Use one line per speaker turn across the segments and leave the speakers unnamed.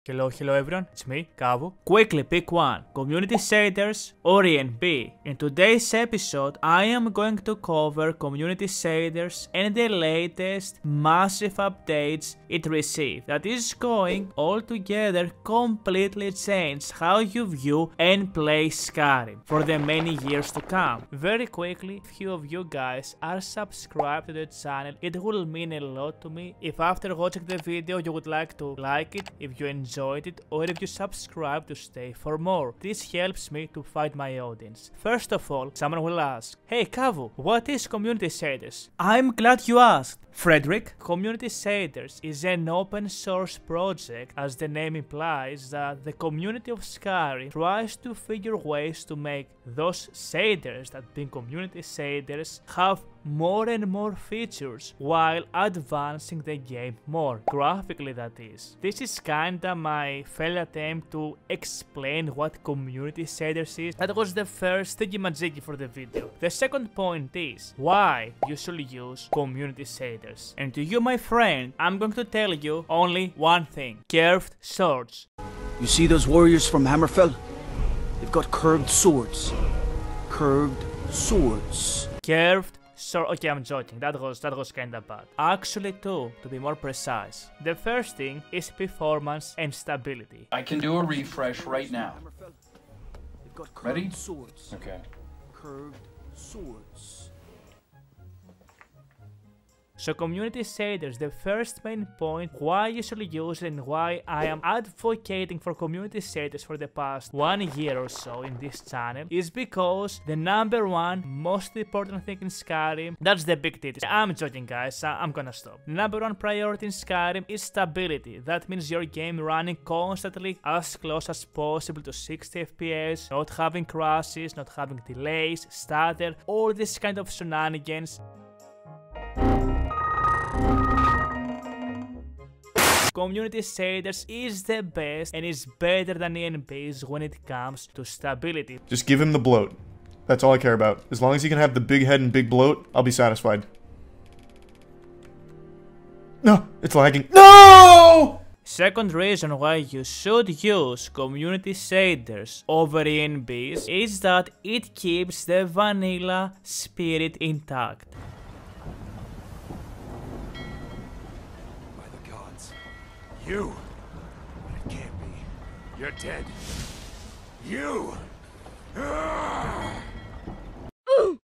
Hello everyone, it's me, Kavou. Quickly pick one, community shaders or ENB. In today's episode, I am going to cover community shaders and the latest massive updates it received that is going altogether completely change how you view and play Skyrim for the many years to come. Very quickly, if few of you guys are subscribed to the channel, it will mean a lot to me if after watching the video you would like to like it, if you enjoyed it, or if you subscribe to stay for more. This helps me to find my audience. First of all, someone will ask, hey Kavou, what is community shaders? I'm glad you asked. Frederick, Community Shaders is an open source project, as the name implies, that the community of Skyrim tries to figure ways to make those shaders, that being community shaders, have more and more features while advancing the game more, graphically that is. This is kinda my failed attempt to explain what community shaders is. That was the first thingy-majiggy for the video. The second point is why you should use community shaders. And to you, my friend, I'm going to tell you only one thing: curved swords.
You see those warriors from Hammerfell? They've got curved swords. Curved swords.
Curved sword. Okay, I'm joking. That was kinda bad. Actually, two, to be more precise. The first thing is performance and stability.
I can do a refresh right now.
They've got curved
Ready?
swords.
Okay.
Curved swords.
So community shaders, the first main point why you should use it and why I am advocating for community shaders for the past 1 year or so in this channel, is because the number one most important thing in Skyrim, that's the big titties. I'm joking guys, I'm gonna stop. Number one priority in Skyrim is stability. That means your game running constantly as close as possible to 60 FPS, not having crashes, not having delays, stutter, all this kind of shenanigans. Community shaders is the best and is better than ENBs when it comes to stability.
Just give him the bloat. That's all I care about. As long as he can have the big head and big bloat, I'll be satisfied. No, it's lagging. No!
Second reason why you should use community shaders over ENBs is that it keeps the vanilla spirit intact.
You! But it can't be. You're dead. You!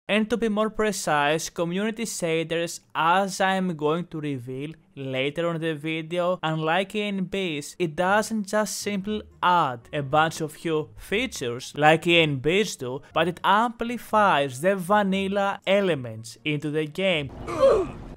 And to be more precise, community shaders, as I am going to reveal later on the video, unlike ENBs, it doesn't just simply add a bunch of new features like ENBs do, but it amplifies the vanilla elements into the game.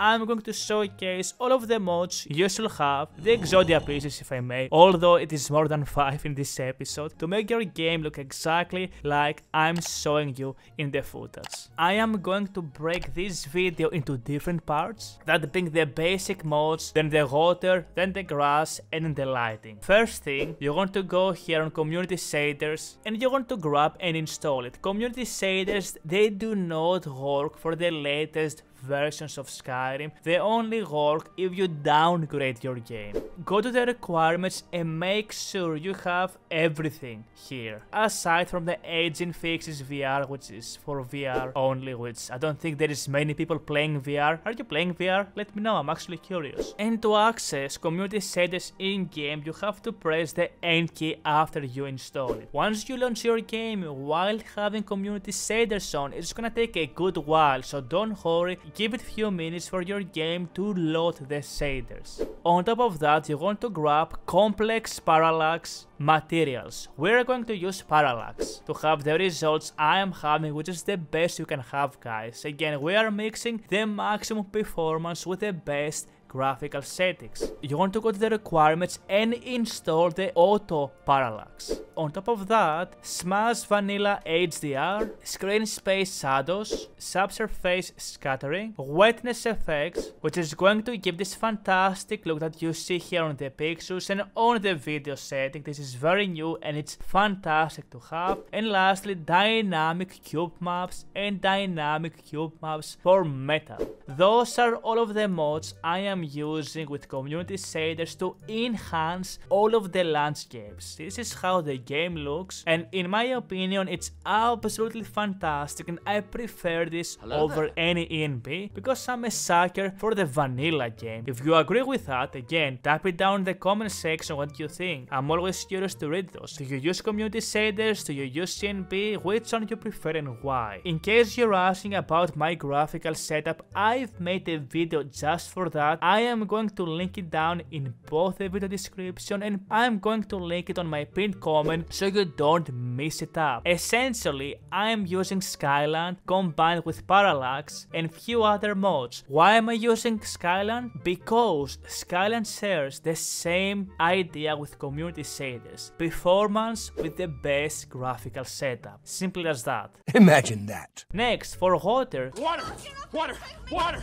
I'm going to showcase all of the mods you should have, the Exodia pieces if I may, although it is more than 5 in this episode, to make your game look exactly like I'm showing you in the footage. I am going to break this video into different parts, that being the basic mods, then the water, then the grass, and then the lighting. First thing, you want to go here on community shaders and you want to grab and install it. Community shaders, they do not work for the latest versions of Skyrim. They only work if you downgrade your game. Go to the requirements and make sure you have everything here, aside from the aging fixes VR, which is for VR only, which I don't think there is many people playing VR. Are you playing VR? Let me know, I'm actually curious. And to access community shaders in game, you have to press the N key after you install it. Once you launch your game while having community shaders on, it's gonna take a good while, so don't hurry. Give it a few minutes for your game to load the shaders. On top of that, you want to grab complex parallax materials. We're going to use parallax to have the results I am having, which is the best you can have, guys. Again, we are mixing the maximum performance with the best graphical settings. You want to go to the requirements and install the auto parallax. on top of that, smash vanilla HDR, screen space shadows, subsurface scattering, wetness effects, which is going to give this fantastic look that you see here on the pictures and on the video setting. This is very new and it's fantastic to have. And lastly, dynamic cube maps and dynamic cube maps for metal. Those are all of the mods I am using with community shaders to enhance all of the landscapes. This is how the game looks, and in my opinion it's absolutely fantastic, and I prefer this over any ENB because I'm a sucker for the vanilla game. If you agree with that, again, type it down in the comment section what you think. I'm always curious to read those. Do you use community shaders? Do you use CNB? Which one do you prefer and why? In case you're asking about my graphical setup, I've made a video just for that. I am going to link it down in both the video description and I'm going to link it on my pinned comment so you don't mess it up. Essentially, I am using Skyland combined with Parallax and few other mods. Why am I using Skyland? Because Skyland shares the same idea with community shaders. Performance with the best graphical setup. Simple as that.
Imagine that.
Next, for water.
Water! Water! Water!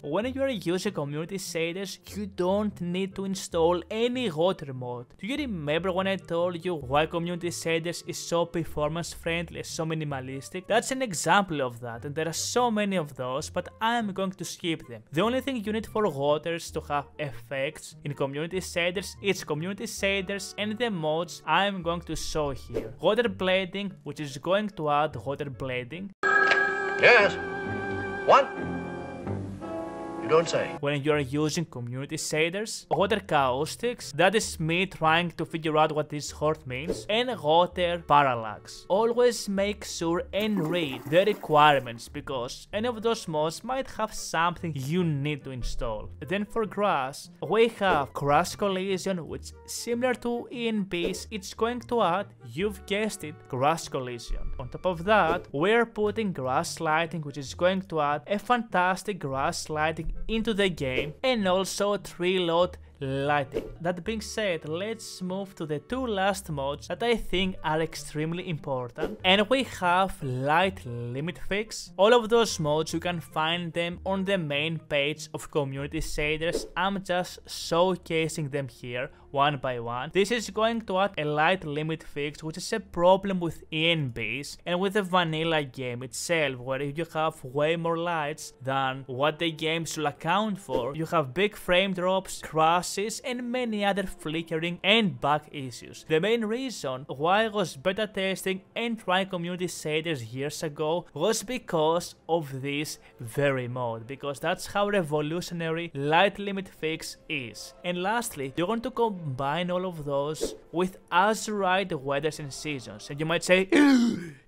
When you are using community shaders, you don't need to install any water mod. Do you remember when I told you why community shaders is so performance friendly, so minimalistic? That's an example of that, and there are so many of those, but I'm going to skip them. The only thing you need for waters to have effects in community shaders is community shaders and the mods I'm going to show here. Water blading, which is going to add water blading.
Yes. What? Don't say.
When you are using community shaders, water caustics, that is me trying to figure out what this word means, and water parallax. Always make sure and read the requirements because any of those mods might have something you need to install. Then for grass, we have grass collision, which similar to ENBs, it's going to add, you've guessed it, grass collision. On top of that, we're putting grass lighting, which is going to add a fantastic grass lighting into the game, and also tree load lighting. That being said, let's move to the two last mods that I think are extremely important, and we have light limit fix. All of those mods, you can find them on the main page of community shaders. I'm just showcasing them here one by one. This is going to add a light limit fix, which is a problem with ENBs and with the vanilla game itself, where you have way more lights than what the game should account for. You have big frame drops, crashes, and many other flickering and bug issues. The main reason why I was beta testing and trying community shaders years ago was because of this very mod, because that's how revolutionary light limit fix is. And lastly, you're going to combine all of those with Azurite weathers and seasons. And you might say,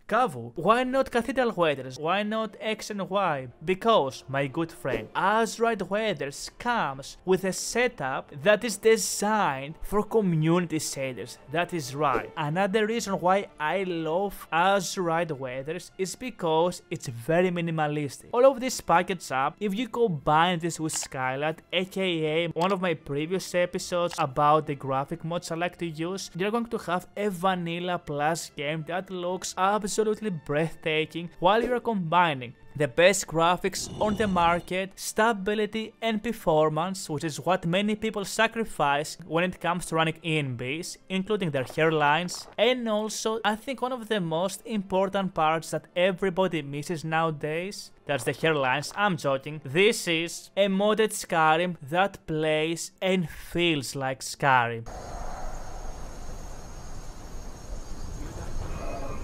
Kavou, why not cathedral weathers? Why not X and Y? Because, my good friend, Azurite weathers comes with a setup that is designed for community shaders. That is right. Another reason why I love Azurite weathers is because it's very minimalistic. All of this packaged up, if you combine this with Skyland, aka one of my previous episodes about the graphic mods I like to use, you're going to have a vanilla plus game that looks absolutely breathtaking while you're combining the best graphics on the market, stability and performance, which is what many people sacrifice when it comes to running ENBs, including their hairlines, and also I think one of the most important parts that everybody misses nowadays, that's the hairlines. I'm joking. This is a modded Skyrim that plays and feels like Skyrim.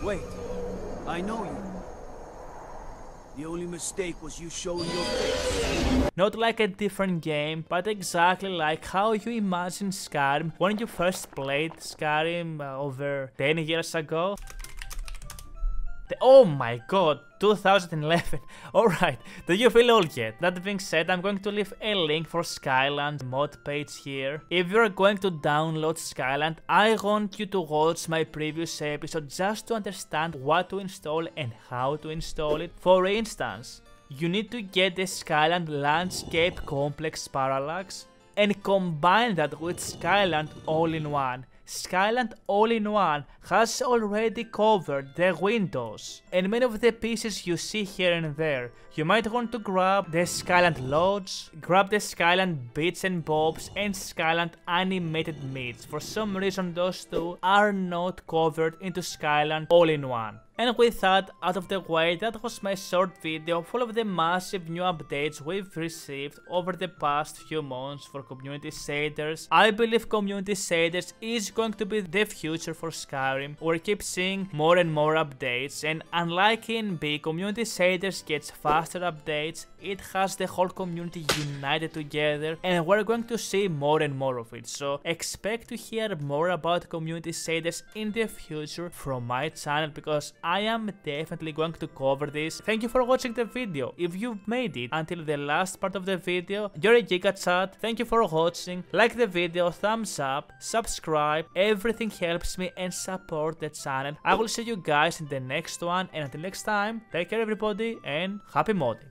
Wait, I know you. The only mistake was you showing your face.
Not like a different game, but exactly like how you imagine Skyrim when you first played Skyrim over 10 years ago. Oh my god, 2011. Alright, do you feel old yet? That being said, I'm going to leave a link for Skyland mod page here. If you're going to download Skyland, I want you to watch my previous episode just to understand what to install and how to install it. For instance, you need to get the Skyland Landscape Complex Parallax and combine that with Skyland all in one. Skyland All-in-One has already covered the windows, and many of the pieces you see here and there. You might want to grab the Skyland Lodge, grab the Skyland Bits and Bobs, and Skyland Animated Meats. For some reason those two are not covered into Skyland All-in-One. And with that out of the way, that was my short video full of the massive new updates we've received over the past few months for community shaders. I believe community shaders is going to be the future for Skyrim. We keep seeing more and more updates, and unlike in B, community shaders gets faster updates. It has the whole community united together, and we're going to see more and more of it. So expect to hear more about community shaders in the future from my channel, because I am definitely going to cover this. Thank you for watching the video. If you've made it until the last part of the video, you're a gigachat. Thank you for watching. Like the video, thumbs up, subscribe. Everything helps me and support the channel. I will see you guys in the next one, and until next time, take care everybody and happy modding.